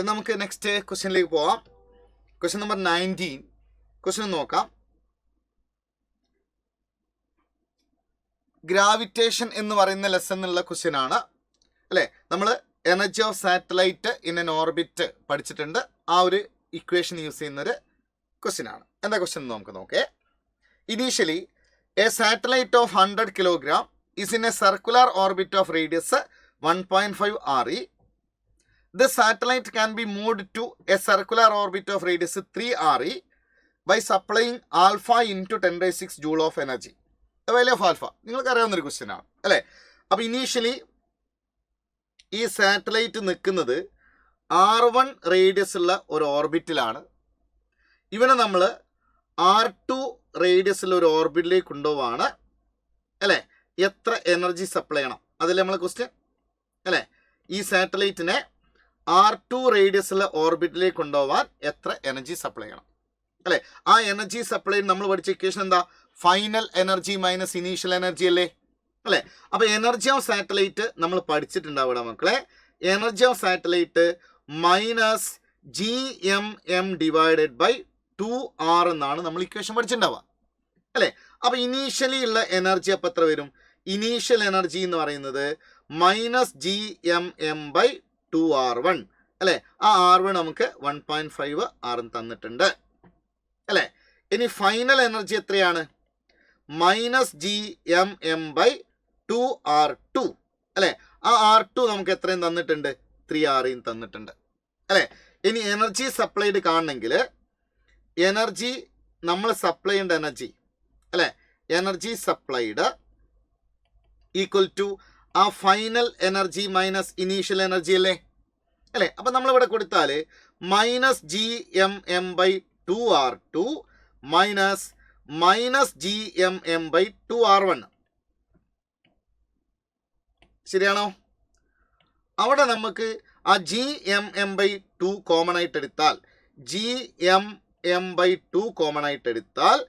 നമുക്ക് നെക്സ്റ്റ് ക്വസ്റ്റ്യനിലേക്ക് പോവാം. Question number 19. ക്വസ്റ്റ്യൻ നോക്കാം. ഗ്രാവിറ്റേഷൻ എന്ന് പറയുന്ന ലെസൺ എന്നുള്ള ക്വസ്റ്റ്യൻ ആണ് അല്ലേ. നമ്മൾ energy of satellite in N orbit പഠിച്ചിട്ടുണ്ട്. ആ ഒരു ഇക്വേഷൻ യൂസ് ചെയ്യുന്നൊരു ക്വസ്റ്റ്യൻ ആണ്. എന്താ ക്വസ്റ്റ്യൻ നമുക്ക് നോക്കേ. Initially A satellite of 100 kilogram is in a circular orbit of radius 1.5 RE. The satellite can be moved to a circular orbit of radius 3 RE by supplying alpha into 10�6 joule of energy. The value of alpha നിങ്ങൾക്ക് അറിയാവുന്നൊരു question ആണ് അല്ലേ. അപ്പോൾ initially ഈ satellite നിൽക്കുന്നത് R1 radius ഉള്ള ഒരു ഓർബിറ്റിലാണ്. ഇവനെ നമ്മൾ R2 റേഡിയസ് ഉള്ള ഒരു ഓർബിറ്റിലേക്ക് കൊണ്ടുപോവാണ് അല്ലേ. എത്ര എനർജി സപ്ലൈ ചെയ്യണം അതല്ലേ നമ്മളെ ക്വസ്റ്റ്യൻ അല്ലേ. ഈ സാറ്റലൈറ്റിനെ R2 റേഡിയസ് ഉള്ള ഓർബിറ്റിലേക്ക് കൊണ്ടുപോകാൻ എത്ര എനർജി സപ്ലൈ ചെയ്യണം അല്ലേ. ആ എനർജി സപ്ലൈ നമ്മൾ പഠിച്ച ഇക്വേഷൻ എന്താ, final energy minus initial energy അല്ലേ അല്ലേ. അപ്പോൾ എനർജി ഓഫ് സാറ്റലൈറ്റ് നമ്മൾ പഠിച്ചിട്ടുണ്ടാവുക മക്കളെ. Energy of satellite minus GMM divided by 2R എന്നാണ് നമ്മൾ ഇക്വേഷൻ പഠിച്ചിട്ടുണ്ടാവുക അല്ലേ. അപ്പോൾ ഇനീഷ്യലി ഉള്ള എനർജി അപ്പം എത്ര വരും, ഇനീഷ്യൽ എനർജി എന്ന് പറയുന്നത് മൈനസ് GMM ബൈ 2R1 അല്ലേ. ആ R1 നമുക്ക് 1.5 R തന്നിട്ടുണ്ട് അല്ലേ. ഇനി ഫൈനൽ എനർജി എത്രയാണ്, മൈനസ് GMM ബൈ 2R2 അല്ലേ. ആ R2 നമുക്ക് എത്രയും തന്നിട്ടുണ്ട്, 3R തന്നിട്ടുണ്ട് അല്ലേ. ഇനി എനർജി സപ്ലൈഡ് കാണണമെങ്കിൽ എനർജി നമ്മൾ സപ്ലൈ ചെയ്യേണ്ട എനർജി അല്ലേ, എനർജി സപ്ലൈഡ് ഈക്വൽ ടു ആ final energy minus initial energy അല്ലേ അല്ലേ. അപ്പം നമ്മളിവിടെ കൊടുത്താൽ minus GMM by 2R2 minus GMM by 2R1 ശരിയാണോ. അവിടെ നമുക്ക് ആ GMM ബൈ 2 കോമൺ ആയിട്ട് എടുത്താൽ GMM ബൈ 2 കോമൺ ആയിട്ട് എടുത്താൽ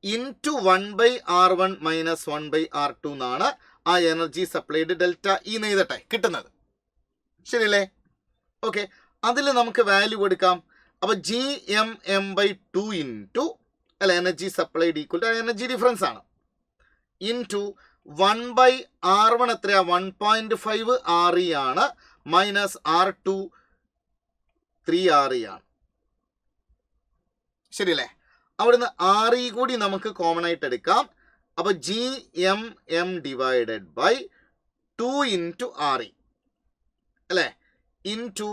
ഇൻറ്റു 1/R1 മൈനസ് 1/R2 എന്നാണ് ആ എനർജി സപ്ലൈഡ് ഡെൽറ്റ ഇ എഴുതട്ടെ കിട്ടുന്നത് ശരിയല്ലേ. ഓക്കെ, അതിൽ നമുക്ക് വാല്യൂ കൊടുക്കാം. അപ്പോൾ GMM ബൈ 2 ഇൻറ്റു അല്ല energy supplied equal to energy difference ആണ് ഇൻറ്റു 1/R1 എത്രയാ 1.5 RE ആണ് മൈനസ് R2 3RE ആണ് ശരിയല്ലേ. അവിടുന്ന് RE കൂടി നമുക്ക് കോമൺ ആയിട്ട് എടുക്കാം. അപ്പോൾ GMM divided by 2 into RE അല്ലേ ഇൻറ്റു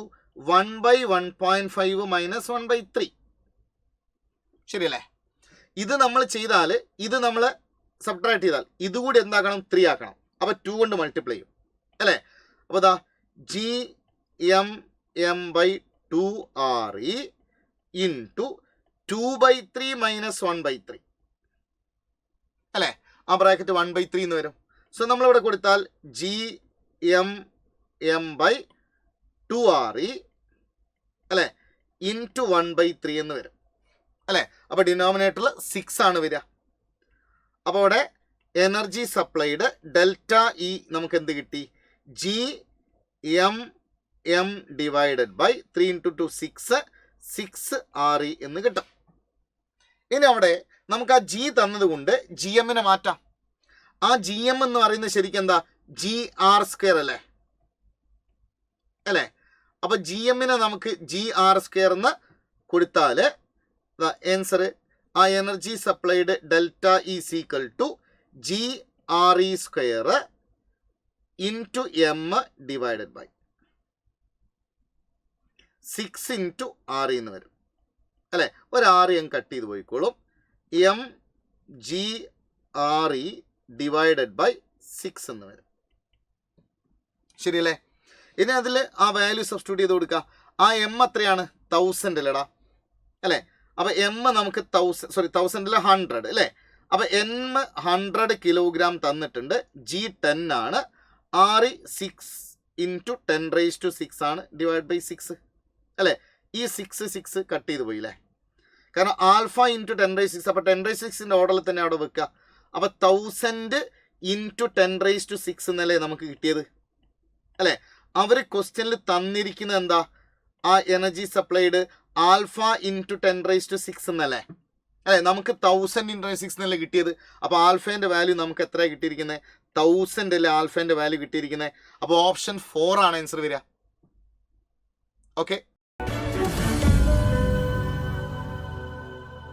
1/1.5 മൈനസ് 1/3 ശരിയല്ലേ. ഇത് നമ്മൾ ചെയ്താൽ ഇത് നമ്മൾ സബ്ട്രാക്ട് ചെയ്താൽ ഇതുകൂടി എന്താക്കണം 3 ആക്കണം. അപ്പോൾ 2 കൊണ്ട് മൾട്ടിപ്ലൈ ചെയ്യും അല്ലേ. അപ്പോൾ ഇതാ GMM by 2RE into 2/3 minus 1/3 അല്ലേ. ആ ബ്രാക്കറ്റ് 1/3 എന്ന് വരും. സോ നമ്മളിവിടെ കൊടുത്താൽ GMM ബൈ 2RE അല്ലേ ഇൻറ്റു 1/3 എന്ന് വരും അല്ലേ. അപ്പോൾ ഡിനോമിനേറ്ററിൽ 6 ആണ് വരിക. അപ്പോൾ അവിടെ എനർജി സപ്ലൈഡ് ഡെൽറ്റ ഇ നമുക്ക് എന്ത് കിട്ടി, GMM divided by 3 into 2 6 RE എന്ന് കിട്ടും. ഇനി അവിടെ നമുക്ക് ആ G തന്നത് കൊണ്ട് GM-നെ മാറ്റാം. ആ GM എന്ന് പറയുന്നത് ശരിക്കും എന്താ GR² അല്ലേ അല്ലേ. അപ്പോൾ GM-നെ നമുക്ക് GR² എന്ന് കൊടുത്താൽ ആൻസർ ആ energy supplied delta is equal to GRE² into M divided by 6 into RE എന്ന് വരും അല്ലേ. ഒരു RE കട്ട് ചെയ്ത് പോയിക്കോളും. MGRE ഡിവൈഡഡ് ബൈ 6 എന്ന് വരും ശരിയല്ലേ. ഇനി അതിൽ ആ വാല്യൂ സബ്സ്റ്റിറ്റ്യൂട്ട് ചെയ്ത് കൊടുക്കുക. ആ M എത്രയാണ് 1000 അല്ലേടാ അല്ലേ. അപ്പോൾ M നമുക്ക് 1000 100 അല്ലേ. അപ്പോൾ M 100 കിലോഗ്രാം തന്നിട്ടുണ്ട്. G 10 ആണ്. RE 6 ഇൻറ്റു 10�6 ആണ് ഡിവൈഡ് ബൈ 6 അല്ലേ. ഈ 6 കട്ട് ചെയ്ത് പോയില്ലേ, കാരണം ആൽഫ ഇൻറ്റു 10�6. അപ്പോൾ 10�6ൻ്റെ ഓർഡറിൽ തന്നെ അവിടെ വെക്കുക. അപ്പോൾ 1000 ഇൻറ്റു 10�6 എന്നല്ലേ നമുക്ക് കിട്ടിയത് അല്ലേ. അവർ ക്വസ്റ്റ്യനിൽ തന്നിരിക്കുന്നത് എന്താ, ആ എനർജി സപ്ലൈഡ് ആൽഫ ഇൻറ്റു 10⁻6 എന്നല്ലേ? അല്ലേ, നമുക്ക് 1000 × 6 എന്നല്ലേ കിട്ടിയത്. അപ്പോൾ ആൽഫേൻ്റെ വാല്യൂ നമുക്ക് എത്ര കിട്ടിയിരിക്കുന്നത്? 1000 അല്ലേ ആൽഫേൻ്റെ വാല്യൂ കിട്ടിയിരിക്കുന്നത്. അപ്പോൾ ഓപ്ഷൻ 4 ആണ് ആൻസർ വരിക. ഓക്കെ.